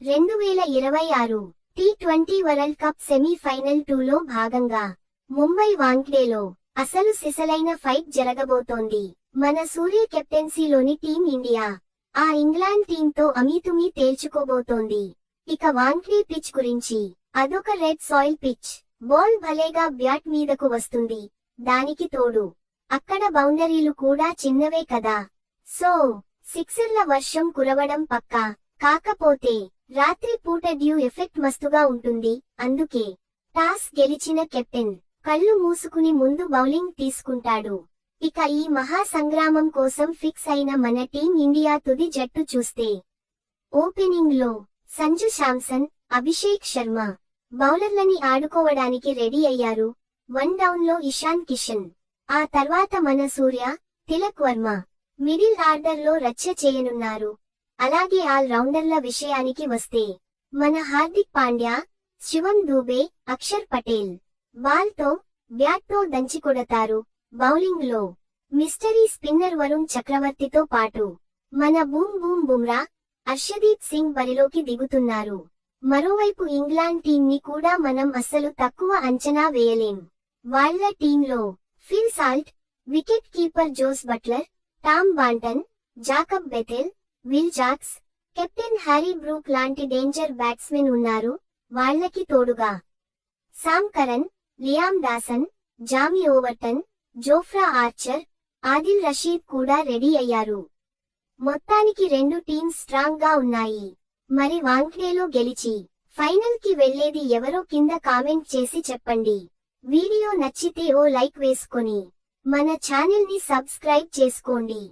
2026 T20 world cup semi-final 2లో భాగంగా ముంబై వాంఖ్డేలో అసలు సిసలైన ఫైట్ జరగబోతోంది. మన సూర్య కెప్టెన్సీలోని టీం ఇండియా ఆ ఇంగ్లాండ్ టీంతో అమీతుమీ తేల్చుకోబోతోంది. ఇక వాంఖ్డే పిచ్ గురించి, అదొక రెడ్ సాయిల్ పిచ్. బాల్ భలేగా బ్యాట్ మీదకు వస్తుంది. దానికి తోడు అక్కడ బౌండరీలు కూడా చిన్నవే కదా. సో సిక్సర్ల వర్షం కురవడం పక్కా. కాకపోతే రాత్రి పూట డ్యూ ఎఫెక్ట్ మస్తుగా ఉంటుంది. అందుకే టాస్ గెలిచిన కెప్టెన్ కళ్ళు మూసుకుని ముందు బౌలింగ్ తీసుకుంటాడు. ఇక ఈ మహా సంగ్రామం కోసం ఫిక్స్ అయిన మన టీం ఇండియా తుది జట్టు చూస్తే, ఓపెనింగ్ లో సంజు శాంసన్, అభిషేక్ శర్మ బౌలర్లని ఆడుకోవడానికి రెడీ అయ్యారు. 1 డౌన్ లో ఇషాన్ కిషన్, ఆ తర్వాత మన సూర్య, తిలక్ వర్మ మిడిల్ ఆర్డర్ లో రచ్చ చేయనున్నారు. అలాగే ఆల్ రౌండర్ల విషయానికి వస్తే, మన హార్దిక్ పాండ్యా, శివం దూబే, అక్షర్ పటేల్ బాల్ తో బ్యాట్ తో దంచికొడతారు. బౌలింగ్ లో మిస్టరీ స్పిన్నర్ వరుణ్ చక్రవర్తితో పాటు మన బూమ్ బుమ్రా, హర్షదీప్ సింగ్ బరిలోకి దిగుతున్నారు. మరోవైపు ఇంగ్లాండ్ టీంని కూడా మనం అస్సలు తక్కువ అంచనా వేయలేం. వాళ్ళ టీంలో Phil Salt, wicket keeper Jos Buttler, Tom Banton, Jacob Bethell, Will Jacks, captain Harry Brook లాంటి డేంజర్ బ్యాట్స్మెన్ ఉన్నారు. వాళ్లకి తోడుగా Sam Curran, Liam Dawson, Jamie Overton, Jofra Archer, Adil Rashid కూడా రెడీ అయ్యారు. మొత్తానికి రెండు టీమ్స్ స్ట్రాంగ్ గా ఉన్నాయి. మరి వాంఖ్డేలో గెలిచి ఫైనల్ కి వెళ్లేది ఎవరో కింద కామెంట్ చేసి చెప్పండి. వీడియో నచ్చితే ఓ లైక్ వేసుకొని మన ఛానల్ ని సబ్స్క్రైబ్ చేసుకోండి.